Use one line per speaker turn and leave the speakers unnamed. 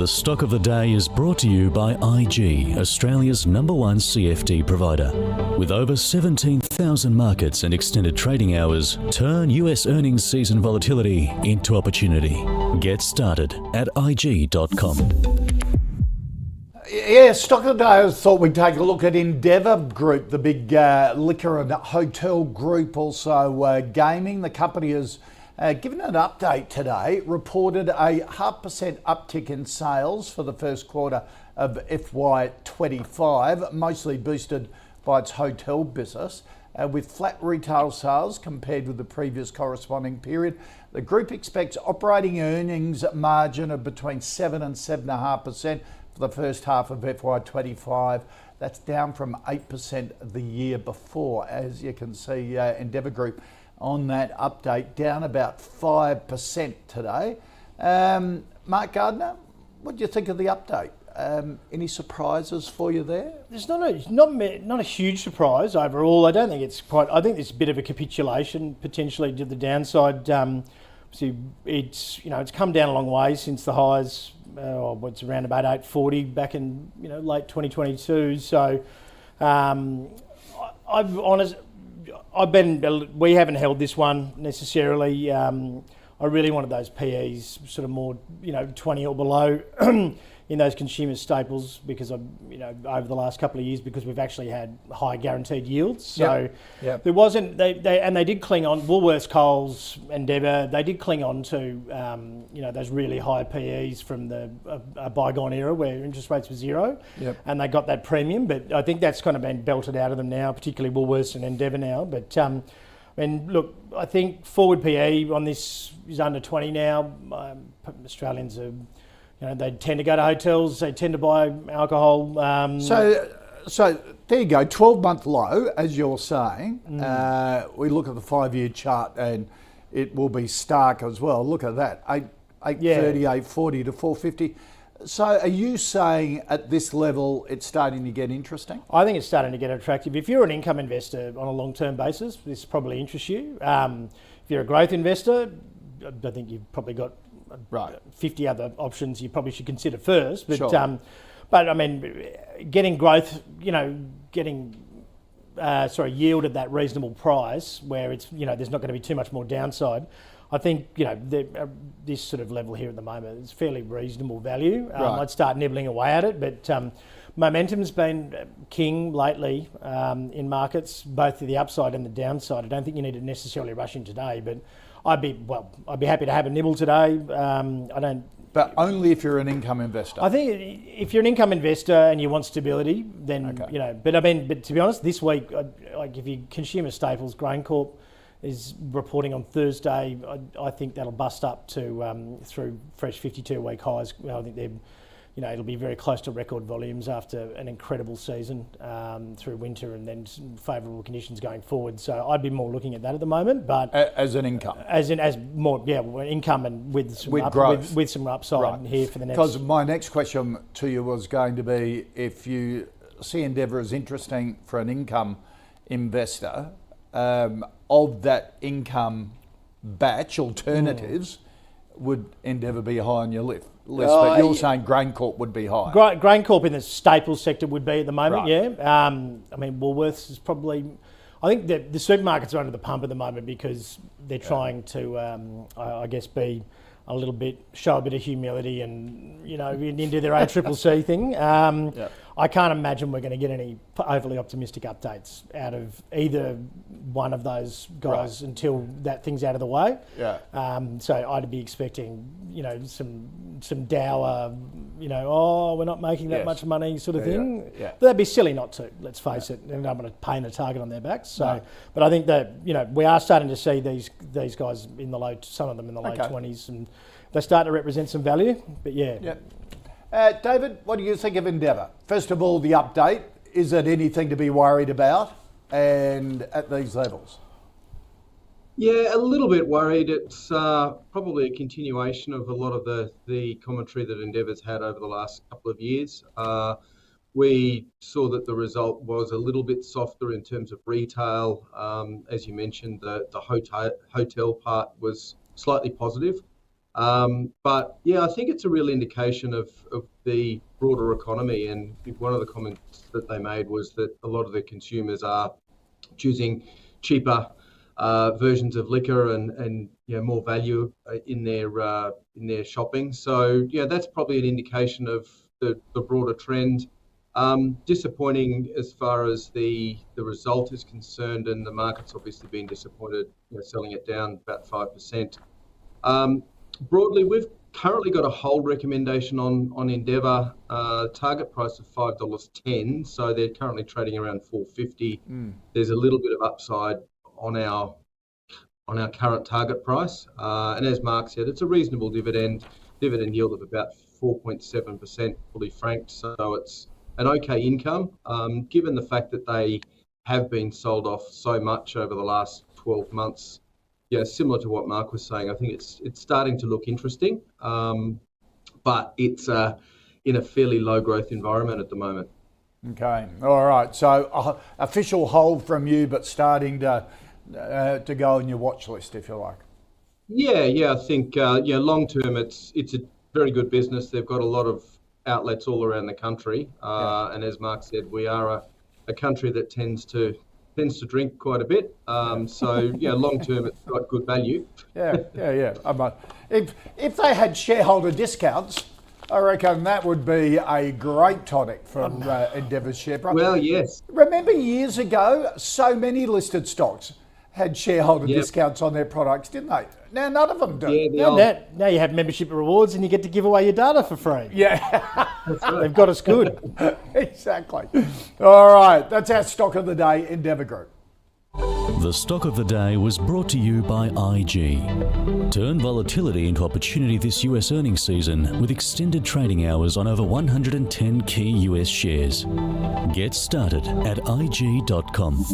The Stock of the Day is brought to you by IG, Australia's #1 CFD provider. With over 17,000 markets and extended trading hours, turn US earnings season volatility into opportunity. Get started at IG.com.
Yeah, stock of the day, I thought we'd take a look at Endeavour Group, the big liquor and hotel group, also gaming. The company has given an update today, reported a 0.5% uptick in sales for the first quarter of FY25, mostly boosted by its hotel business. With flat retail sales compared with the previous corresponding period, the group expects operating earnings margin of between 7 and 7.5% for the first half of FY25. That's down from 8% the year before. As you can see, Endeavour Group on that update, down about 5% today. Mark Gardner, what do you think of the update? Any surprises for you there?
There's not a huge surprise overall. I don't think it's quite. I think it's a bit of a capitulation potentially to the downside. See, it's come down a long way since the highs. It's around about 840 back in late 2022. So we haven't held this one necessarily. I really wanted those PEs sort of more 20 or below in those consumer staples because over the last couple of years, because we've actually had high guaranteed yields. So there wasn't they did cling on. Woolworths, Coles, Endeavour, they did cling on to those really high PEs from the bygone era where interest rates were zero, and they got that premium. But I think that's kind of been belted out of them now, particularly Woolworths and Endeavour now. But look, I think forward PE on this is under 20 now. Australians are. They tend to go to hotels, they tend to buy alcohol.
So there you go, 12-month low, as you're saying. We look at the 5-year chart and it will be stark as well. Look at that, 830, 840 to 450. So are you saying at this level it's starting to get interesting?
I think it's starting to get attractive. If you're an income investor on a long-term basis, this probably interests you. If you're a growth investor, I think you've probably got 50 other options you probably should consider first. But sure. But I mean, getting growth, yield at that reasonable price where it's there's not going to be too much more downside. I think this sort of level here at the moment is fairly reasonable value. I'd start nibbling away at it, but momentum's been king lately in markets, both to the upside and the downside. I don't think you need to necessarily rush in today, but I'd be happy to have a nibble today.
But only if you're an income investor.
I think if you're an income investor and you want stability, then But to be honest, this week, if you consumer staples, GrainCorp is reporting on Thursday. I think that'll bust up to through fresh 52-week highs. I think they're. It'll be very close to record volumes after an incredible season through winter and then favourable conditions going forward. So I'd be more looking at that at the moment. But
as an income,
income and with some
growth,
with some upside here for the next.
Because my next question to you was going to be if you see Endeavour as interesting for an income investor of that income batch alternatives. Would Endeavour be high on your list? But you're saying GrainCorp would be high.
GrainCorp in the staples sector would be at the moment,
right.
Woolworths is probably. I think that the supermarkets are under the pump at the moment because they're trying to, show a bit of humility and into their ACCC thing. I can't imagine we're going to get any overly optimistic updates out of either one of those guys until that thing's out of the way. So I'd be expecting, some dour, we're not making that much money sort of thing. But that'd be silly not to. Let's face it. And I'm going to paint a target on their backs. So, but I think that we are starting to see these guys in the low, some of them in the low 20s, and they start to represent some value. But
David, what do you think of Endeavour? First of all, the update. Is it anything to be worried about and at these levels?
Yeah, a little bit worried. It's probably a continuation of a lot of the commentary that Endeavour's had over the last couple of years. We saw that the result was a little bit softer in terms of retail. As you mentioned, the hotel part was slightly positive. But yeah, I think it's a real indication of the broader economy. And one of the comments that they made was that a lot of the consumers are choosing cheaper versions of liquor and more value in their shopping. So yeah, that's probably an indication of the broader trend. Disappointing as far as the result is concerned, and the market's obviously been disappointed, selling it down about 5%. Broadly, we've currently got a hold recommendation on Endeavour, target price of $5.10, so they're currently trading around $4.50. There's a little bit of upside on our current target price, and as Mark said, it's a reasonable dividend yield of about 4.7% fully franked, so it's an okay income, given the fact that they have been sold off so much over the last 12 months. Yeah, similar to what Mark was saying, I think it's starting to look interesting, but it's in a fairly low growth environment at the moment.
Okay, all right. So official hold from you, but starting to go on your watch list, if you like.
Yeah. I think long term, it's a very good business. They've got a lot of outlets all around the country, and as Mark said, we are a country that tends to drink quite a bit. So yeah, long term, it's got good value.
Yeah. If they had shareholder discounts, I reckon that would be a great tonic for Endeavour's share price.
Well, yes.
Remember years ago, so many listed stocks had shareholder discounts on their products, didn't they? Now none of them do.
Yeah, now you have membership rewards and you get to give away your data for free.
Yeah.
That's right. They've got us good.
Exactly. All right, that's our stock of the day, Endeavour Group.
The stock of the day was brought to you by IG. Turn volatility into opportunity this US earnings season with extended trading hours on over 110 key US shares. Get started at IG.com.